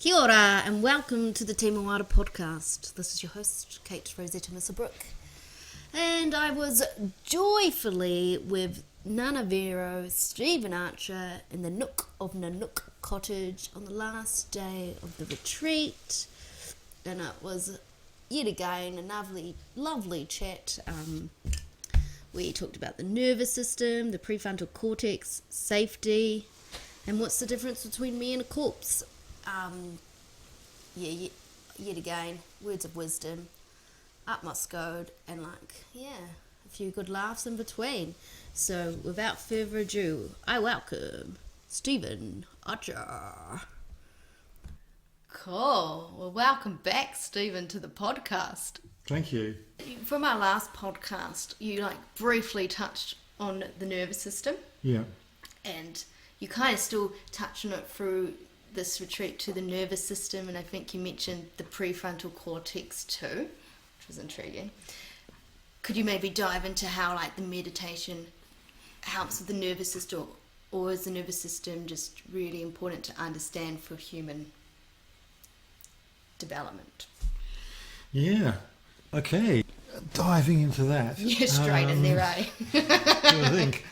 Kia ora and welcome to the Te Moata podcast. This is your host, Kate Rosetta Misselbrook. And I was joyfully with Nana Vero, Stephen Archer in the nook of Nanook Cottage on the last day of the retreat. And it was yet again a lovely chat. We talked about the nervous system, the prefrontal cortex, safety, and what's the difference between me and a corpse. Yet again, words of wisdom, up must go, and a few good laughs in between. So without further ado, I welcome Stephen Archer. Cool. Well, welcome back, Stephen, to the podcast. Thank you. From our last podcast, you briefly touched on the nervous system. Yeah. And you kind of still touch on it through this retreat to the nervous system, and I think you mentioned the prefrontal cortex too, which was intriguing. Could you maybe dive into how the meditation helps with the nervous system, or is the nervous system just really important to understand for human development? Yeah. Okay. Diving into that. Yeah, straight in there, eh? I think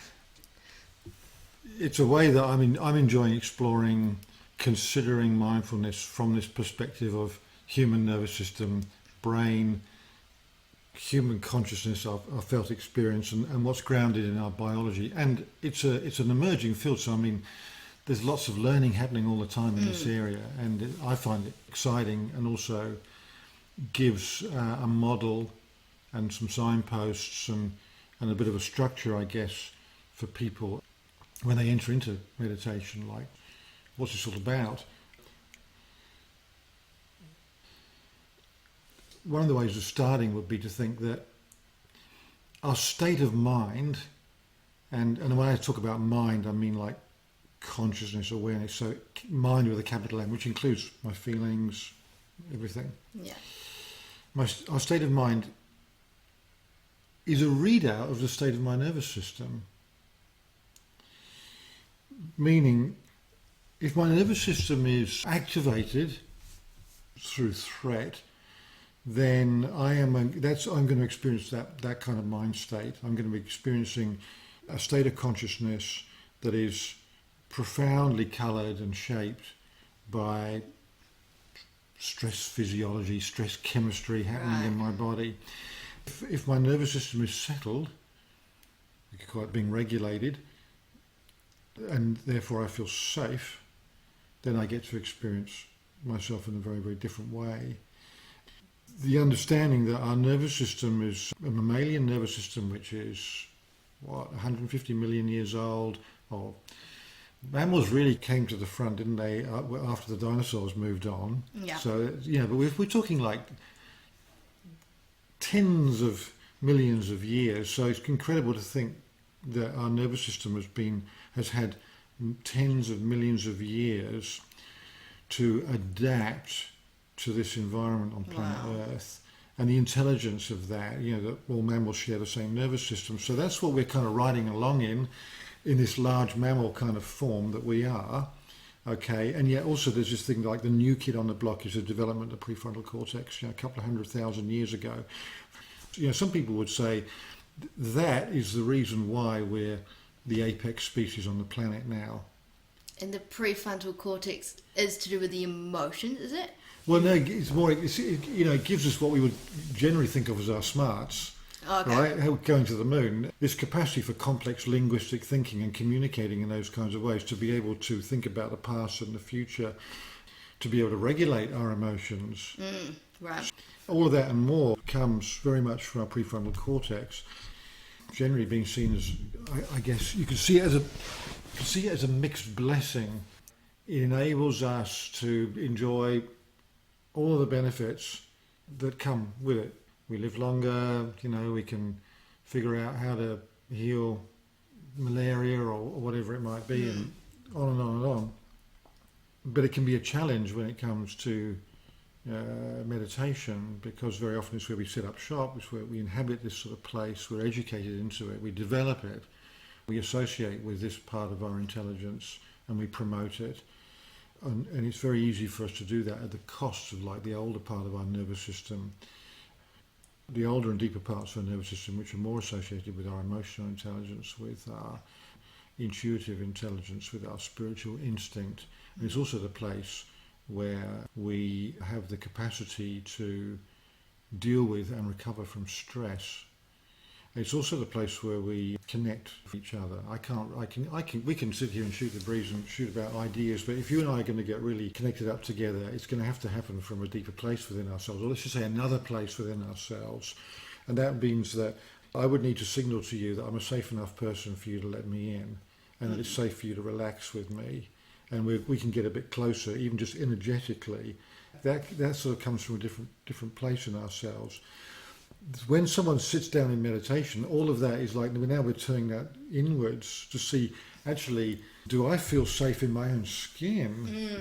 it's a way that I'm enjoying exploring, considering mindfulness from this perspective of human nervous system, brain, human consciousness, our felt experience, and what's grounded in our biology. And it's an emerging field, so there's lots of learning happening all the time in this area, and I find it exciting, and also gives a model and some signposts and a bit of a structure, I guess, for people when they enter into meditation, like what's this all about. One of the ways of starting would be to think that our state of mind, and when I talk about mind, I mean like consciousness, awareness, so mind with a capital M, which includes my feelings, everything. Yeah. Our state of mind is a readout of the state of my nervous system. Meaning, if my nervous system is activated through threat, then I'm going to experience that kind of mind state. I'm going to be experiencing a state of consciousness that is profoundly coloured and shaped by stress physiology, stress chemistry happening in my body. If my nervous system is settled, we could call it being regulated, and therefore I feel safe, then I get to experience myself in a very, very different way. The understanding that our nervous system is a mammalian nervous system, which is, 150 million years old. Or mammals really came to the front, didn't they, after the dinosaurs moved on? Yeah. So, but we're talking tens of millions of years. So it's incredible to think that our nervous system has had tens of millions of years to adapt to this environment on planet Earth, and the intelligence of that, that all mammals share the same nervous system. So that's what we're kind of riding along in this large mammal kind of form that we are. Okay, and yet also there's this thing like the new kid on the block is the development of the prefrontal cortex, a couple of 100,000 years ago. Some people would say that is the reason why we're the apex species on the planet now. And the prefrontal cortex is to do with the emotions, is it? Well, no, it's more. It gives us what we would generally think of as our smarts. Okay. Right, going to the moon. This capacity for complex linguistic thinking and communicating in those kinds of ways, to be able to think about the past and the future, to be able to regulate our emotions. Right. All of that and more comes very much from our prefrontal cortex. Generally being seen as, I guess, you can see it as a mixed blessing. It enables us to enjoy all of the benefits that come with it. We live longer, we can figure out how to heal malaria or whatever it might be, and on and on and on. But it can be a challenge when it comes to meditation, because very often it's where we set up shop, it's where we inhabit this sort of place, we're educated into it, we develop it, we associate with this part of our intelligence and we promote it. and it's very easy for us to do that at the cost of like the older part of our nervous system, the older and deeper parts of our nervous system, which are more associated with our emotional intelligence, with our intuitive intelligence, with our spiritual instinct. And it's also the place where we have the capacity to deal with and recover from stress. It's also the place where we connect with each other. We can sit here and shoot the breeze and shoot about ideas, but if you and I are going to get really connected up together, it's going to have to happen from a deeper place within ourselves, or let's just say another place within ourselves. And that means that I would need to signal to you that I'm a safe enough person for you to let me in, and that it's safe for you to relax with me, and we can get a bit closer, even just energetically. That sort of comes from a different place in ourselves. When someone sits down in meditation, all of that is like, now we're turning that inwards to see, actually, do I feel safe in my own skin?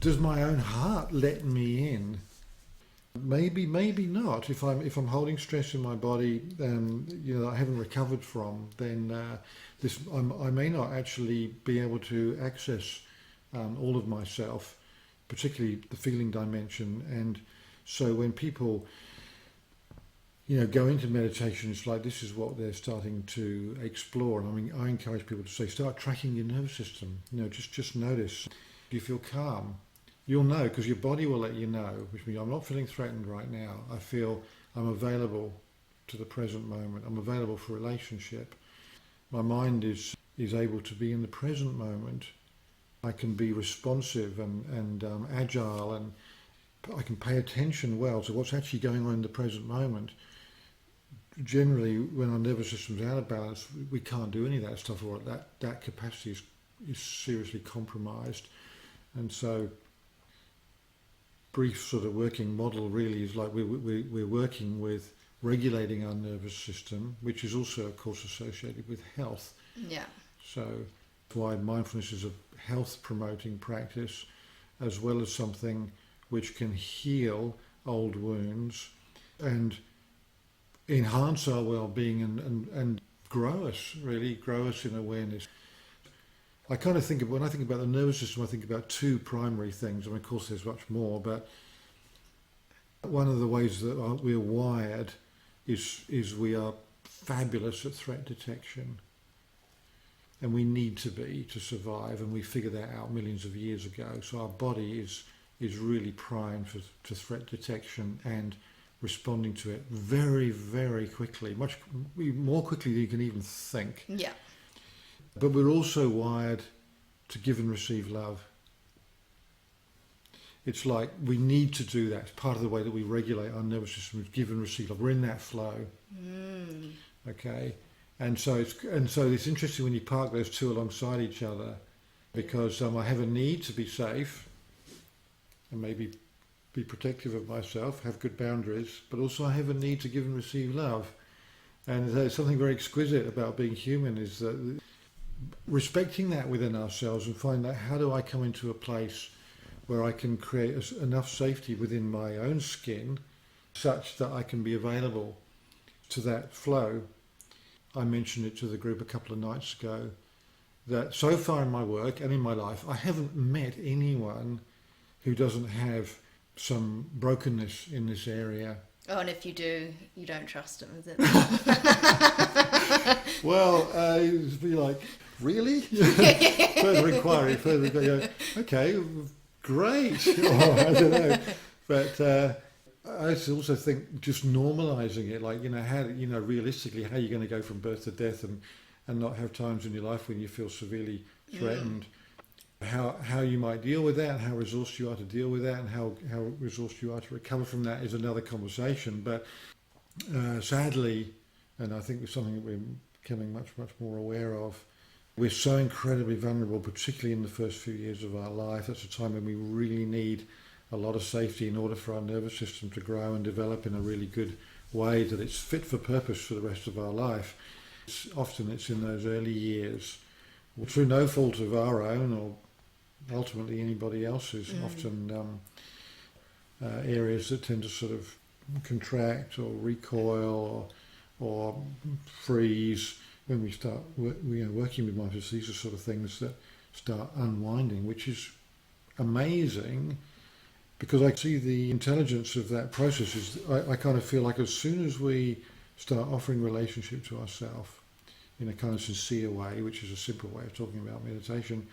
Does my own heart let me in? Maybe not. If I'm holding stress in my body, that I haven't recovered from, then I may not actually be able to access all of myself, particularly the feeling dimension. And so when people go into meditation, it's like this is what they're starting to explore. And I mean, I encourage people to say, start tracking your nervous system. Just notice. Do you feel calm? You'll know, because your body will let you know, which means I'm not feeling threatened right now. I feel I'm available to the present moment. I'm available for relationship. My mind is able to be in the present moment. I can be responsive and agile, and I can pay attention well to what's actually going on in the present moment. Generally, when our nervous system's out of balance, we can't do any of that stuff, or that capacity is seriously compromised. And so, brief sort of working model really is like we're working with regulating our nervous system, which is also, of course, associated with health. Yeah. So that's why mindfulness is a health-promoting practice, as well as something which can heal old wounds and enhance our well-being and grow us in awareness. I kind of when I think about the nervous system, I think about two primary things. I mean, of course, there's much more, but one of the ways that we're wired is we are fabulous at threat detection. And we need to be to survive, and we figured that out millions of years ago. So our body is really primed for threat detection and responding to it very, very quickly, much more quickly than you can even think. Yeah. But we're also wired to give and receive love. It's like we need to do that. It's part of the way that we regulate our nervous system, is give and receive love. We're in that flow. Okay? And so it's interesting when you park those two alongside each other, because I have a need to be safe and maybe be protective of myself, have good boundaries, but also I have a need to give and receive love. And there's something very exquisite about being human, is that respecting that within ourselves and find out, how do I come into a place where I can create enough safety within my own skin such that I can be available to that flow. I mentioned it to the group a couple of nights ago, that so far in my work and in my life, I haven't met anyone who doesn't have some brokenness in this area. Oh, and if you do, you don't trust him, is it? Well, it'd be like, really? Further inquiry. Okay, great. I don't know. But I also think just normalising it, like, realistically, how you're going to go from birth to death and not have times in your life when you feel severely threatened. How you might deal with that, and how resourced you are to deal with that, and how resourced you are to recover from that is another conversation. But sadly, and I think it's something that we're becoming much, much more aware of, we're so incredibly vulnerable, particularly in the first few years of our life. That's a time when we really need a lot of safety in order for our nervous system to grow and develop in a really good way, that it's fit for purpose for the rest of our life. Often it's in those early years, through no fault of our own or ultimately anybody else's, often areas that tend to sort of contract or recoil or freeze when we start working with mindfulness. These are sort of things that start unwinding, which is amazing because I see the intelligence of that process. I kind of feel like as soon as we start offering relationship to ourselves in a kind of sincere way, which is a simple way of talking about meditation,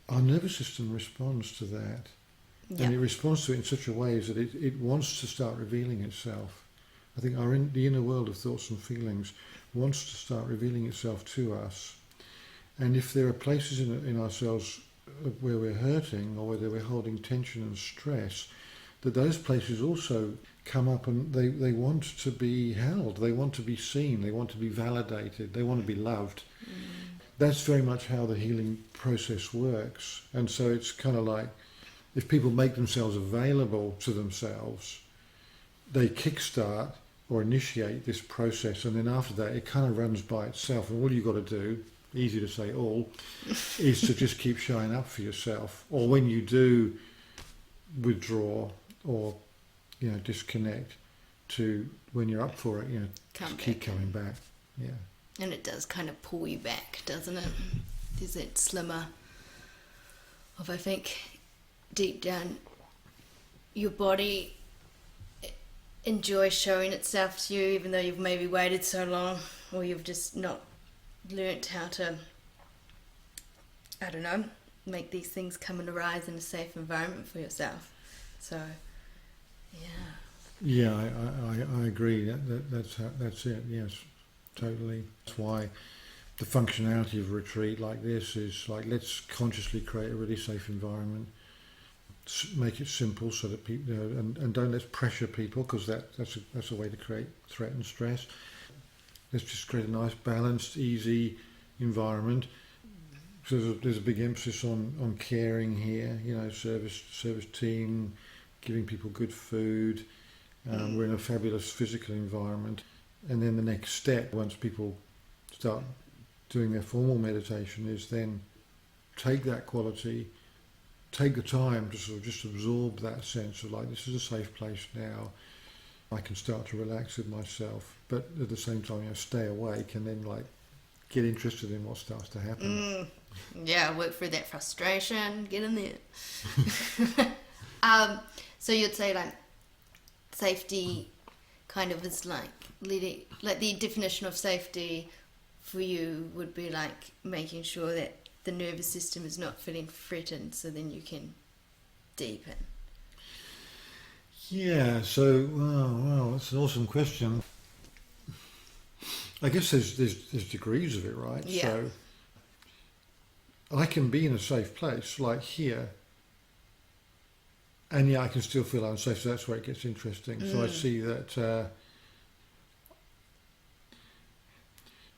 our nervous system responds to that. Yeah. And it responds to it in such a way that it wants to start revealing itself. I think the inner world of thoughts and feelings wants to start revealing itself to us. And if there are places in ourselves where we're hurting or whether we're holding tension and stress, that those places also come up and they want to be held, they want to be seen, they want to be validated, they want to be loved. That's very much how the healing process works. And so it's kind of like if people make themselves available to themselves, they kickstart or initiate this process, and then after that it kind of runs by itself. And all you've got to do, easy to say all, is to just keep showing up for yourself. Or when you do withdraw or disconnect, to when you're up for it, just keep coming back. Yeah. And it does kind of pull you back, doesn't it? There's that slimmer of, I think, deep down, your body enjoys showing itself to you, even though you've maybe waited so long, or you've just not learnt how to, I don't know, make these things come and arise in a safe environment for yourself. So, yeah. Yeah, I agree. That's it. Yes, totally. That's why the functionality of a retreat like this is like, let's consciously create a really safe environment, make it simple so that people, and don't let's pressure people, because that's a way to create threat and stress. Let's just create a nice, balanced, easy environment. So there's a big emphasis on caring here. Service team, giving people good food. We're in a fabulous physical environment. And then the next step, once people start doing their formal meditation, is then take that quality, take the time to sort of just absorb that sense of like, this is a safe place now. I can start to relax with myself, but at the same time, stay awake and then like get interested in what starts to happen. Yeah, work through that frustration, get in there. So you'd say like safety kind of is like the definition of safety for you would be like making sure that the nervous system is not feeling threatened, so then you can deepen. Yeah, so, wow, that's an awesome question. I guess there's degrees of it, right? Yeah. So I can be in a safe place, like here, and I can still feel unsafe, so that's where it gets interesting. So I see that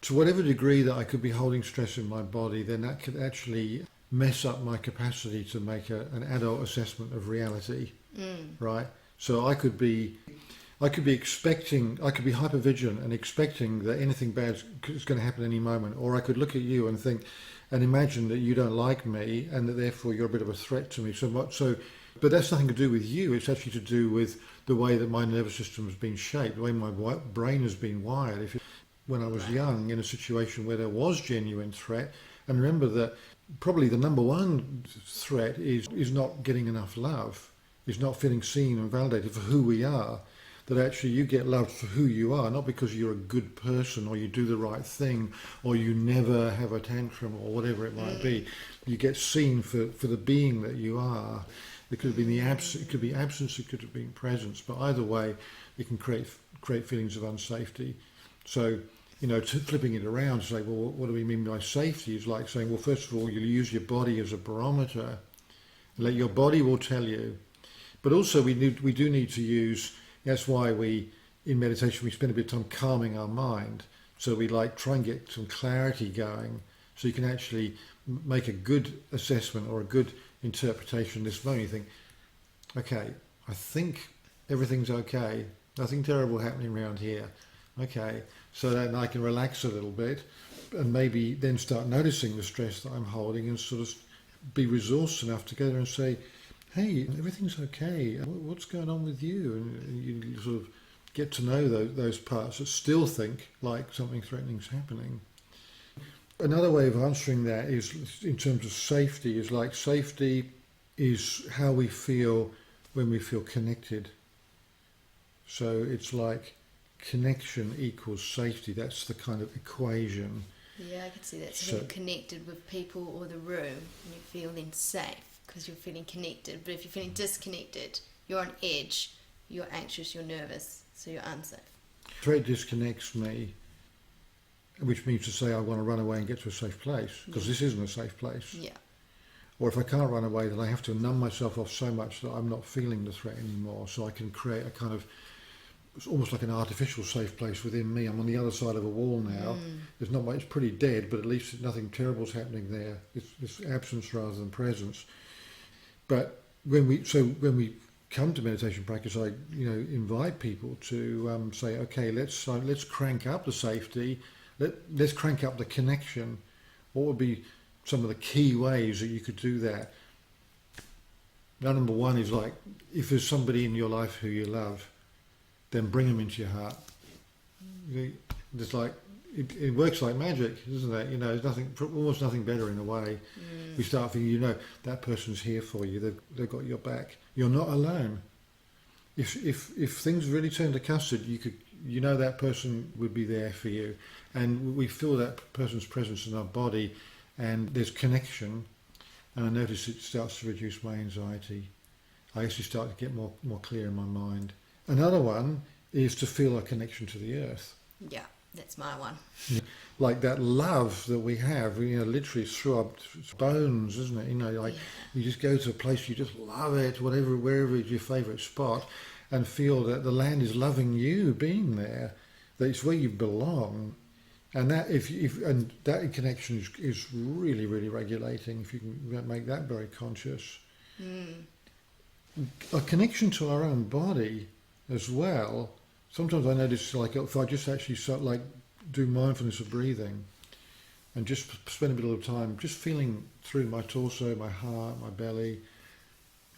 to whatever degree that I could be holding stress in my body, then that could actually mess up my capacity to make an adult assessment of reality, right? So I could be expecting, I could be hypervigilant and expecting that anything bad is going to happen any moment, or I could look at you and think and imagine that you don't like me and that therefore you're a bit of a threat to me. But that's nothing to do with you. It's actually to do with the way that my nervous system has been shaped, the way my brain has been wired. When I was young, in a situation where there was genuine threat, and remember that probably the number one threat is not getting enough love, is not feeling seen and validated for who we are, that actually you get loved for who you are, not because you're a good person or you do the right thing or you never have a tantrum or whatever it might be. You get seen for the being that you are. It could have been it could be absence, it could have been presence, but either way, it can create feelings of unsafety. So, flipping it around to say, well, what do we mean by safety? Is like saying, well, first of all, you use your body as a barometer. Let your body will tell you. But also we do need to use, that's why in meditation, we spend a bit of time calming our mind. So we try and get some clarity going so you can actually make a good assessment or a good interpretation this moment. You think, okay, I think everything's okay. Nothing terrible happening around here. Okay, so then I can relax a little bit and maybe then start noticing the stress that I'm holding and sort of be resourced enough to go there and say, hey, everything's okay. What's going on with you? And you sort of get to know those parts that still think like something threatening is happening. Another way of answering that is in terms of safety, is like safety is how we feel when we feel connected. So it's like connection equals safety. That's the kind of equation. Yeah, I can see that. So, So- when you're connected with people or the room, and you feel then safe because you're feeling connected. But if you're feeling disconnected, you're on edge, you're anxious, you're nervous, so you're unsafe. Threat disconnects me, which means to say I want to run away and get to a safe place, because this isn't a safe place. Yeah. Or if I can't run away, then I have to numb myself off so much that I'm not feeling the threat anymore. So I can create a kind of, it's almost like an artificial safe place within me. I'm on the other side of a wall now. There's not much, it's pretty dead, but at least nothing terrible's happening there. It's absence rather than presence. But when we come to meditation practice, I invite people to say, okay, let's crank up the safety, let's crank up the connection. What would be some of the key ways that you could do that? Number one is, like, if there's somebody in your life who you love, then bring them into your heart. It's like it works like magic, doesn't it? There's almost nothing better in a way. We start thinking, that person's here for you. They've got your back. You're not alone. If things really turn to custard, that person would be there for you, and we feel that person's presence in our body, and there's connection. And I notice it starts to reduce my anxiety. I actually start to get more clear in my mind. Another one is to feel a connection to the earth. Yeah, that's my one. Like that love that we have, literally through our bones, isn't it? You just go to a place, you just love it, wherever is your favourite spot, and feel that the land is loving you being there, that it's where you belong. And that and that connection is really, really regulating, if you can make that very conscious. A connection to our own body as well. Sometimes I notice, like, if I just actually do mindfulness of breathing and just spend a bit of time just feeling through my torso, my heart, my belly,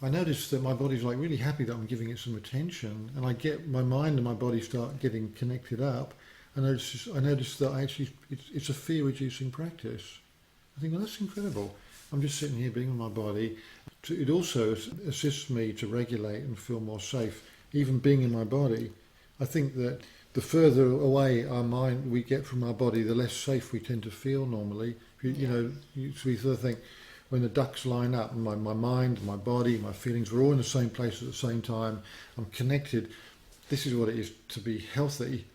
I notice that my body's like really happy that I'm giving it some attention, and I get my mind and my body start getting connected up. And I notice that actually it's a fear-reducing practice. I think, well, that's incredible. I'm just sitting here being with my body. It also assists me to regulate and feel more safe, even being in my body. I think that the further away our mind we get from our body, the less safe we tend to feel normally. We sort of think, when the ducks line up, my mind, my body, my feelings, we're all in the same place at the same time. I'm connected. This is what it is to be healthy.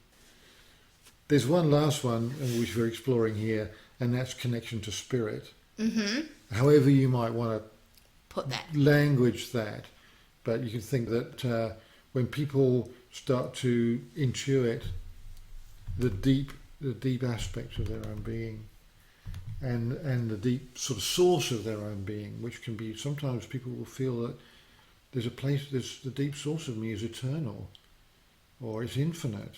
There's one last one which we're exploring here, and that's connection to spirit. However you might want to Put that. language that, but you can think that when people start to intuit the deep aspects of their own being, and the deep sort of source of their own being, which can be, sometimes people will feel that there's the deep source of me is eternal, or it's infinite,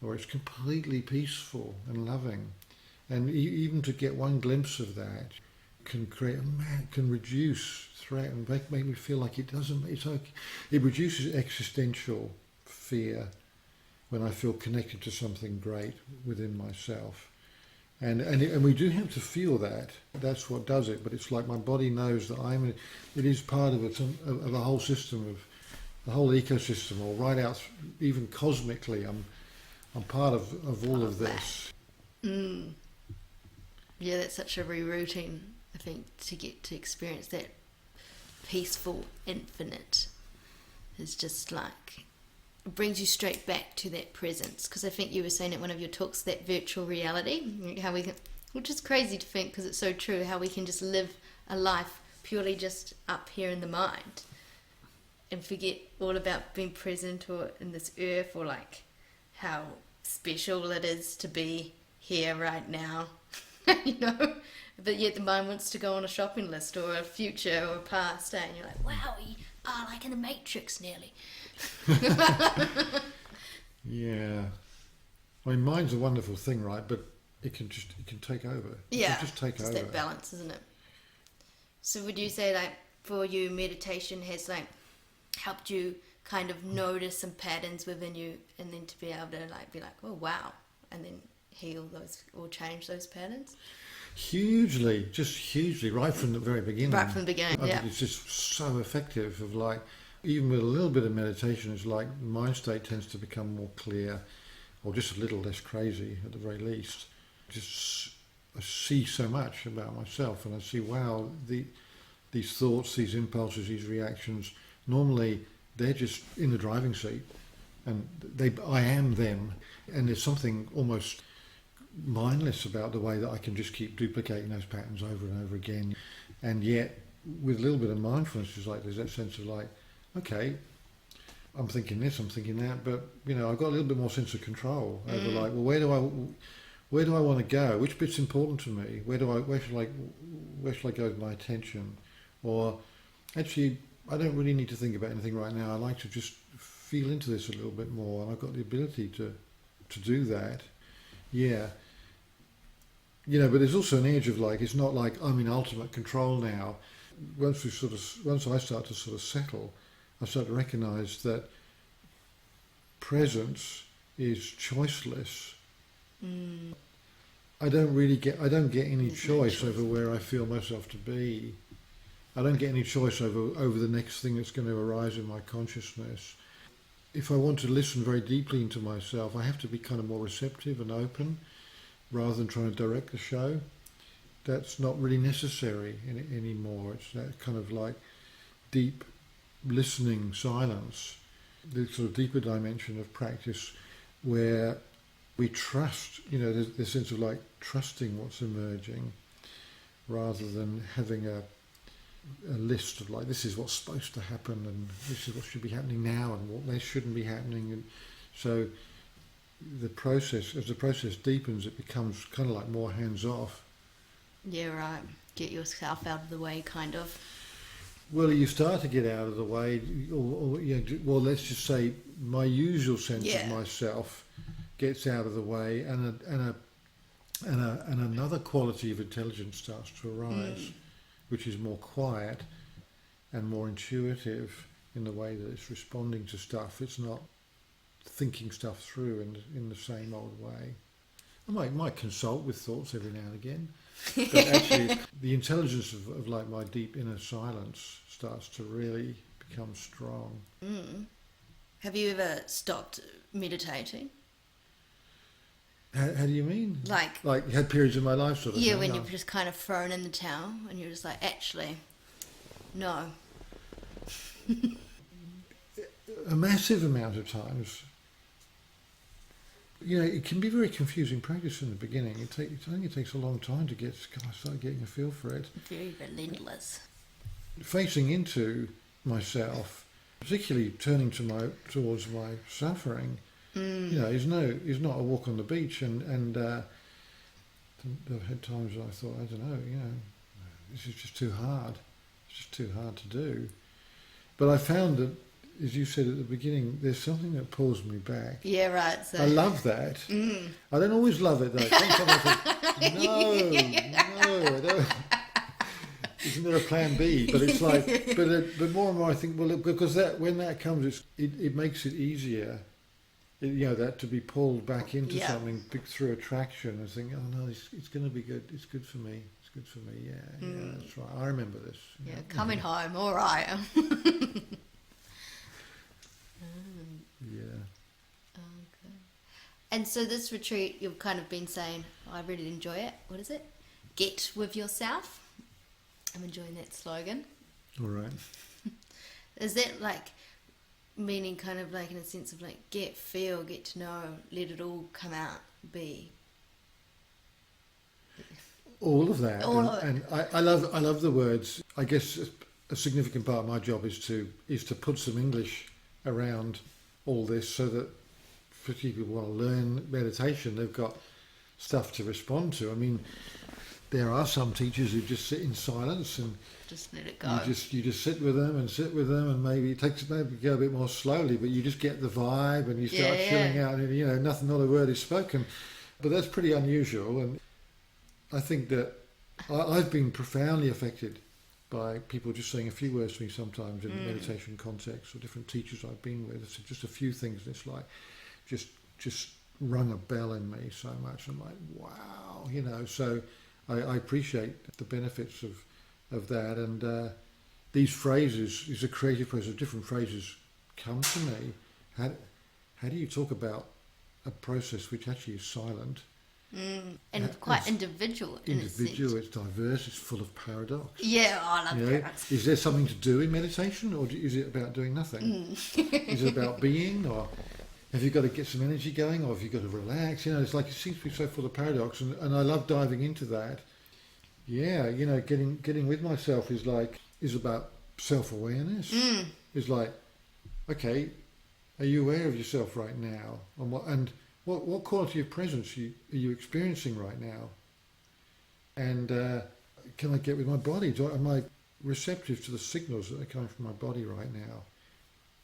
or it's completely peaceful and loving. And even to get one glimpse of that can reduce threat and make me feel like it's okay. It reduces existential fear when I feel connected to something great within myself. And we do have to feel that. That's what does it. But it's like my body knows that it is part of a whole system, of the whole ecosystem, or right out, even cosmically, I'm part of all of this. Yeah, that's such a rerouting, I think, to get to experience that peaceful infinite. Is just like, it brings you straight back to that presence. Because I think you were saying at one of your talks, that virtual reality, how we can, which is crazy to think because it's so true, how we can just live a life purely just up here in the mind and forget all about being present or in this earth, or like how special it is to be here right now. But yet the mind wants to go on a shopping list or a future or a past, and you're like, wow, we are like in the Matrix nearly. Yeah. I mean, mind's a wonderful thing, right? But it can take over. Yeah, it can just take it's over. that balance, isn't it? So would you say, like, for you, meditation has like helped you kind of notice some patterns within you, and then to be able to like be like, oh wow, and then heal those or change those patterns? Hugely, just hugely, right from the very beginning. Right from the beginning, I yeah. think it's just so effective. Of like, even with a little bit of meditation, it's like mind state tends to become more clear, or just a little less crazy at the very least. Just I see so much about myself, and I see, wow, these thoughts, these impulses, these reactions. Normally, they're just in the driving seat, and I am them, and there's something almost mindless about the way that I can just keep duplicating those patterns over and over again. And yet, with a little bit of mindfulness, it's like there's that sense of like, okay, I'm thinking this, I'm thinking that, but I've got a little bit more sense of control over like, well, where do I want to go? Which bit's important to me? Where should I go with my attention? Or actually, I don't really need to think about anything right now. I like to just feel into this a little bit more, and I've got the ability to do that. Yeah. But there's also an edge of like, it's not like I'm in ultimate control now. Once I start to sort of settle, I start to recognise that presence is choiceless. I don't get any choice over where I feel myself to be. I don't get any choice over the next thing that's going to arise in my consciousness. If I want to listen very deeply into myself, I have to be kind of more receptive and open, rather than trying to direct the show. That's not really necessary anymore. It's that kind of like deep listening silence, the sort of deeper dimension of practice where we trust, the sense of like trusting what's emerging, rather than having a list of like, this is what's supposed to happen and this is what should be happening now and what shouldn't be happening. And so as the process deepens, it becomes kind of like more hands-off. Yeah, right. Get yourself out of the way, kind of. Well, you start to get out of the way, well, let's just say my usual sense of myself gets out of the way, and another quality of intelligence starts to arise, which is more quiet and more intuitive in the way that it's responding to stuff. It's not thinking stuff through in the same old way. I might consult with thoughts every now and again, but actually the intelligence of like my deep inner silence starts to really become strong. Have you ever stopped meditating? How do you mean? Like had periods in my life sort of yeah, thing? when you've just kind of thrown in the towel and you're just like, actually, no. A massive amount of times. It can be very confusing practice in the beginning. I think it takes a long time to start getting a feel for it. Very relentless. Facing into myself, particularly turning towards my suffering, is not a walk on the beach. And I've had times when I thought, I don't know, this is just too hard. It's just too hard to do. But I found that, as you said at the beginning, there's something that pulls me back. Yeah, right. So. I love that. I don't always love it though. Sometimes I think, no, I don't. Isn't there a plan B? But it's like, but more and more I think, well, because when that comes, it makes it easier. That to be pulled back into something through attraction and think, oh no, it's going to be good. It's good for me. It's good for me. Yeah, that's right. I remember this. Yeah, coming home, all right. Yeah. Okay. And so this retreat, you've kind of been saying, I really enjoy it. What is it? Get with yourself. I'm enjoying that slogan. All right. Is that like meaning kind of like in a sense of like get to know, let it all come out, be? All of that. And I love the words. I guess a significant part of my job is to put some English around all this, so that for people who want to learn meditation, they've got stuff to respond to. I mean, there are some teachers who just sit in silence and just let it go. You just sit with them, and maybe it takes go a bit more slowly, but you just get the vibe and you start chilling out, and nothing, not a word is spoken. But that's pretty unusual, and I think that I've been profoundly affected by people just saying a few words to me sometimes in a meditation context, or different teachers I've been with. It's just a few things that's like just rung a bell in me so much. I'm like, wow, so I appreciate the benefits of that. And these phrases, these are creative phrases, different phrases come to me. How do you talk about a process which actually is silent? And quite individual in its sense. It's diverse, it's full of paradox. Yeah, I love paradox. Is there something to do in meditation, or is it about doing nothing? Is it about being, or have you got to get some energy going, or have you got to relax? It's like it seems to be so full of paradox, and I love diving into that. Yeah, getting with myself is about self-awareness. It's like, okay, are you aware of yourself right now, and what quality of presence are you experiencing right now? And can I get with my body? Am I receptive to the signals that are coming from my body right now?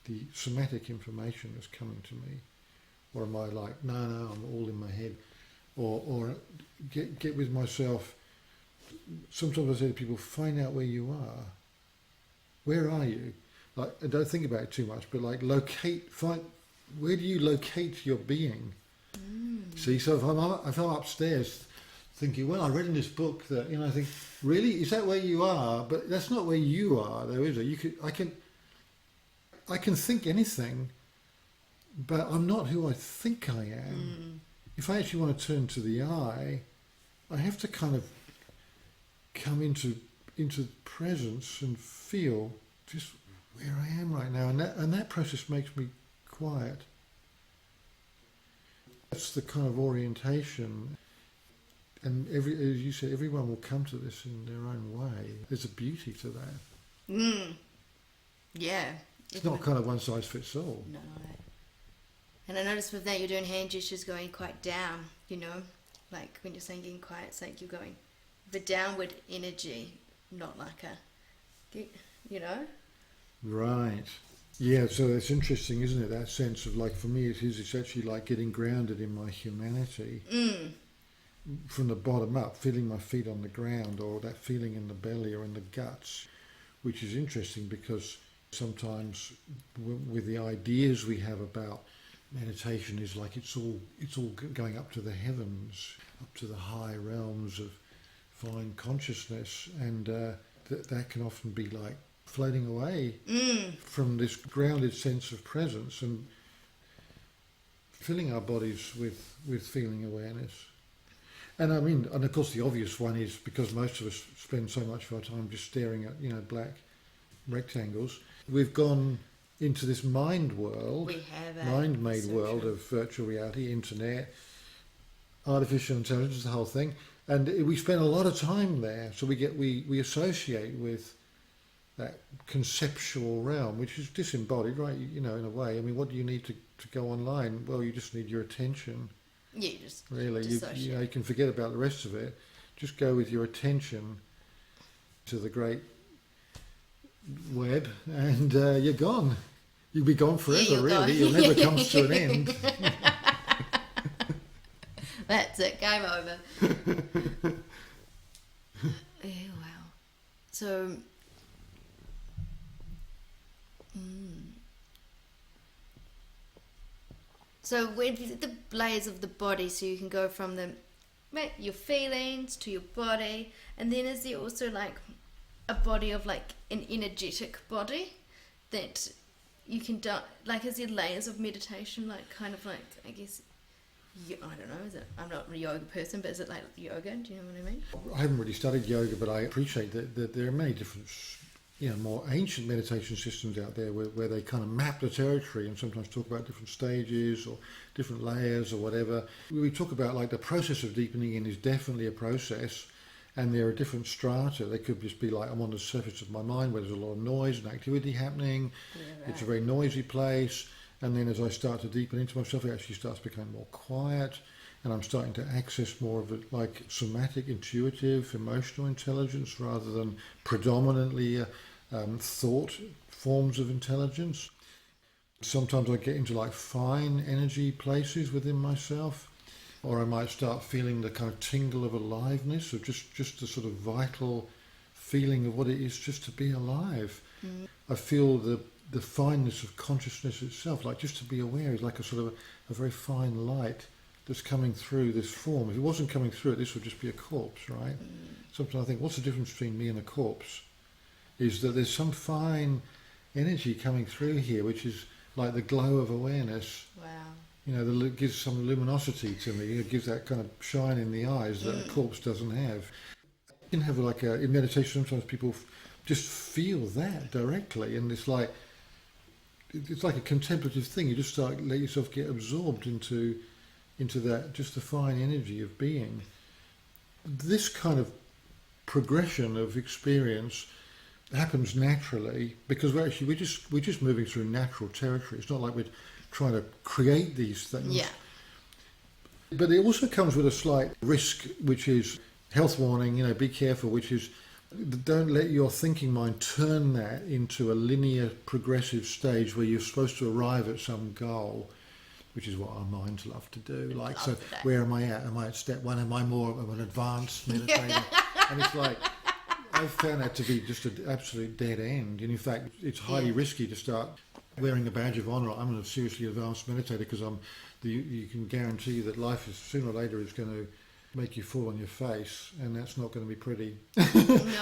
The somatic information that's coming to me? Or am I like, no, I'm all in my head? Or get with myself. Sometimes I say to people, find out where you are. Where are you? Like, don't think about it too much, but like where do you locate your being? See, so if I'm upstairs thinking, well, I read in this book that, I think, really, is that where you are? But that's not where you are, though, is it? I can think anything, but I'm not who I think I am. If I actually want to turn to the I have to kind of come into presence and feel just where I am right now, and that process makes me quiet. That's the kind of orientation, and as you said, everyone will come to this in their own way. There's a beauty to that. Yeah. It's not kind of one size fits all. No. And I noticed with that you're doing hand gestures going quite down, like when you're saying getting quiet, it's like you're going the downward energy, not like Right. Yeah, so it's interesting, isn't it? That sense of, like, for me, it's actually like getting grounded in my humanity from the bottom up, feeling my feet on the ground, or that feeling in the belly or in the guts, which is interesting because sometimes with the ideas we have about meditation is like it's all going up to the heavens, up to the high realms of fine consciousness, and that can often be like floating away from this grounded sense of presence and filling our bodies with feeling awareness. And and of course the obvious one is, because most of us spend so much of our time just staring at black rectangles, we've gone into this mind world, mind-made world of virtual reality, internet, artificial intelligence, the whole thing, and we spend a lot of time there. So we associate with that conceptual realm, which is disembodied, right? In a way. What do you need to go online? Well, you just need your attention. Yeah, just really. You can forget about the rest of it. Just go with your attention to the great web, and you're gone. You'll be gone forever, really. You'll never come to an end. That's it. Game over. Yeah, wow. So. So with the layers of the body, so you can go from your feelings to your body, and then is there also like a body of like an energetic body that you can do, like, is there layers of meditation, like kind of like, I guess, I don't know, is it, I'm not a yoga person, but is it like yoga? Do you know what I mean? I haven't really studied yoga, but I appreciate that there are many different more ancient meditation systems out there where they kind of map the territory and sometimes talk about different stages or different layers or whatever. We talk about like the process of deepening in is definitely a process, and there are different strata. They could just be like, I'm on the surface of my mind where there's a lot of noise and activity happening. Yeah, right. It's a very noisy place. And then as I start to deepen into myself, it actually starts becoming more quiet, and I'm starting to access more of it like somatic, intuitive, emotional intelligence rather than predominantly thought forms of intelligence. Sometimes I get into like fine energy places within myself, or I might start feeling the kind of tingle of aliveness, or just the sort of vital feeling of what it is just to be alive. I feel the fineness of consciousness itself, like just to be aware is like a sort of a very fine light that's coming through this form. If it wasn't coming through it, this would just be a corpse, right? Sometimes I think, what's the difference between me and a corpse? Is that there's some fine energy coming through here, which is like the glow of awareness. Wow. You know, that gives some luminosity to me. It gives that kind of shine in the eyes that a corpse doesn't have. You can have in meditation, sometimes people just feel that directly, and it's like a contemplative thing. You just let yourself get absorbed into that, just the fine energy of being. This kind of progression of experience happens naturally because we're just moving through natural territory. It's not like we're trying to create these things. Yeah. But it also comes with a slight risk, which is health warning, you know, be careful, which is don't let your thinking mind turn that into a linear progressive stage where you're supposed to arrive at some goal, which is what our minds love to do. Like, so where am I at? Am I at step one? Am I more of an advanced meditator? And it's like, I've found that to be just an absolute dead end. And in fact, it's highly risky to start wearing a badge of honour. I'm a seriously advanced meditator because you can guarantee that life is sooner or later is going to make you fall on your face, and that's not going to be pretty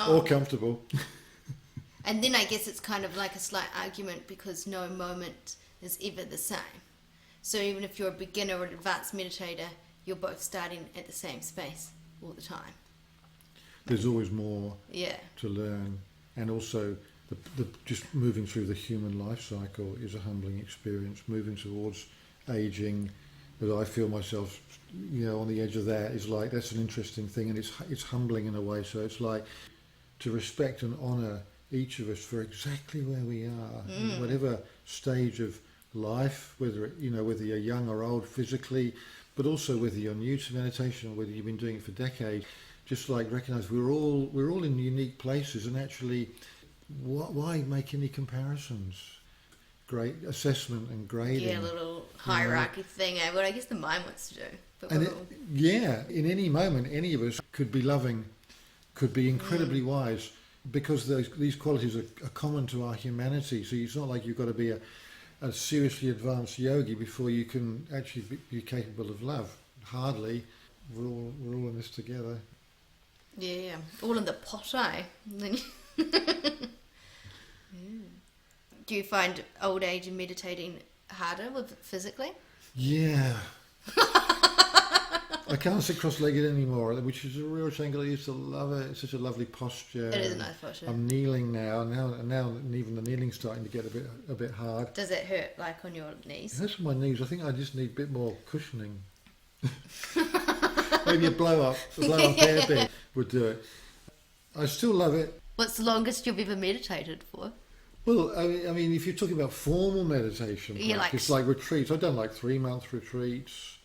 or comfortable. And then I guess it's kind of like a slight argument because no moment is ever the same. So even if you're a beginner or an advanced meditator, you're both starting at the same space all the time. There's always more to learn, and also the just moving through the human life cycle is a humbling experience. Moving towards aging, but I feel myself, you know, on the edge of that is like, that's an interesting thing, and it's humbling in a way. So it's like to respect and honour each of us for exactly where we are, in whatever stage of life, whether you're young or old physically, but also whether you're new to meditation or whether you've been doing it for decades. Just like recognise we're all in unique places, and actually, why make any comparisons? Great assessment and grading. Yeah, a little hierarchy thing. What I guess the mind wants to do. But in any moment, any of us could be loving, could be incredibly wise, because these qualities are common to our humanity. So it's not like you've got to be a seriously advanced yogi before you can actually be capable of love. Hardly. We're all in this together. Yeah, all in the pot, eh? Do you find old age and meditating harder physically? Yeah. I can't sit cross-legged anymore, which is a real shame. I used to love it. It's such a lovely posture. It is a nice posture. I'm kneeling now, and even the kneeling's starting to get a bit hard. Does it hurt, like on your knees? It hurts on my knees. I think I just need a bit more cushioning. Maybe a blow-up airbag would do it. I still love it. What's the longest you've ever meditated for? Well, I mean, if you're talking about formal meditation, it's like retreats. I've done like 3-month retreats.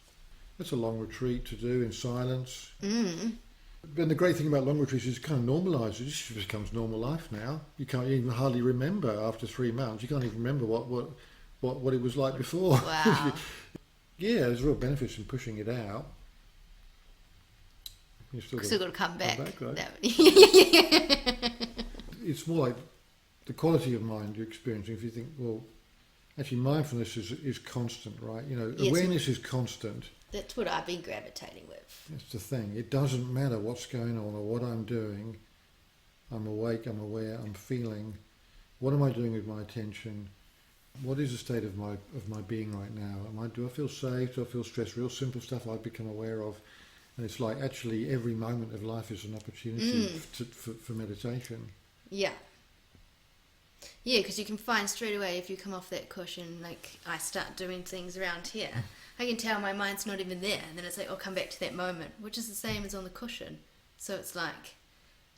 That's a long retreat to do in silence. But the great thing about long retreats is it kind of normalises. It just becomes normal life now. You can't even hardly remember after 3 months. You can't even remember what it was like before. Wow. Yeah, there's real benefits in pushing it out. You've still got to come back. Right? It's more like the quality of mind you're experiencing. If you think, well, actually mindfulness is constant, right? You know, awareness is constant. That's what I've been gravitating with. That's the thing. It doesn't matter what's going on or what I'm doing. I'm awake, I'm aware, I'm feeling. What am I doing with my attention? What is the state of my being right now? Do I feel safe? Do I feel stressed? Real simple stuff I've become aware of. And it's like actually every moment of life is an opportunity for meditation. Yeah. Yeah, because you can find straight away if you come off that cushion, like I start doing things around here, I can tell my mind's not even there. And then it's like, I'll come back to that moment, which is the same as on the cushion. So it's like,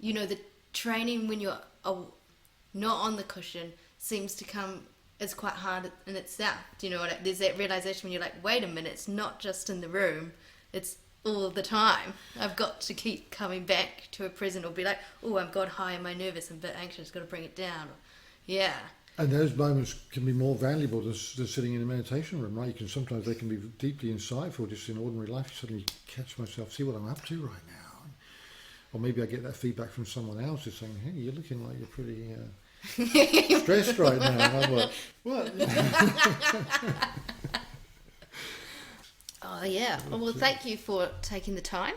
you know, the training when you're not on the cushion seems to come as quite hard in itself. Do you know what? There's that realization when you're like, wait a minute, it's not just in the room, it's all the time. I've got to keep coming back to a present, or be like, oh, I've got high, am I nervous, I'm a bit anxious, got to bring it down. Yeah. And those moments can be more valuable than sitting in a meditation room, right? Sometimes they can be deeply insightful just in ordinary life. You suddenly catch myself, see what I'm up to right now. Or maybe I get that feedback from someone else who's saying, hey, you're looking like you're pretty stressed right now. And I'm like, what? Oh, yeah. Oh, well, thank you for taking the time.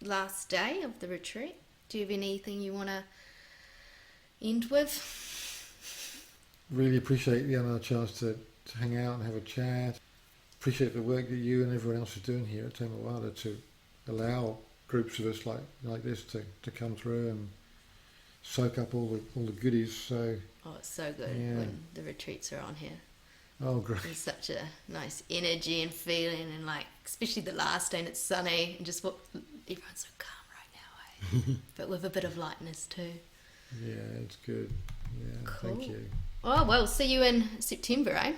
Last day of the retreat. Do you have anything you want to end with? Really appreciate the other chance to hang out and have a chat. Appreciate the work that you and everyone else is doing here at Te Moata to allow groups of us like this to come through and soak up all the goodies. So Oh, it's so good Yeah. when the retreats are on here. oh great. There's such a nice energy and feeling, and like, especially the last day and it's sunny, and just everyone's so calm right now, eh? But with a bit of lightness too. Yeah, it's good. Yeah, Cool. thank you. Oh, well, see you in September, eh?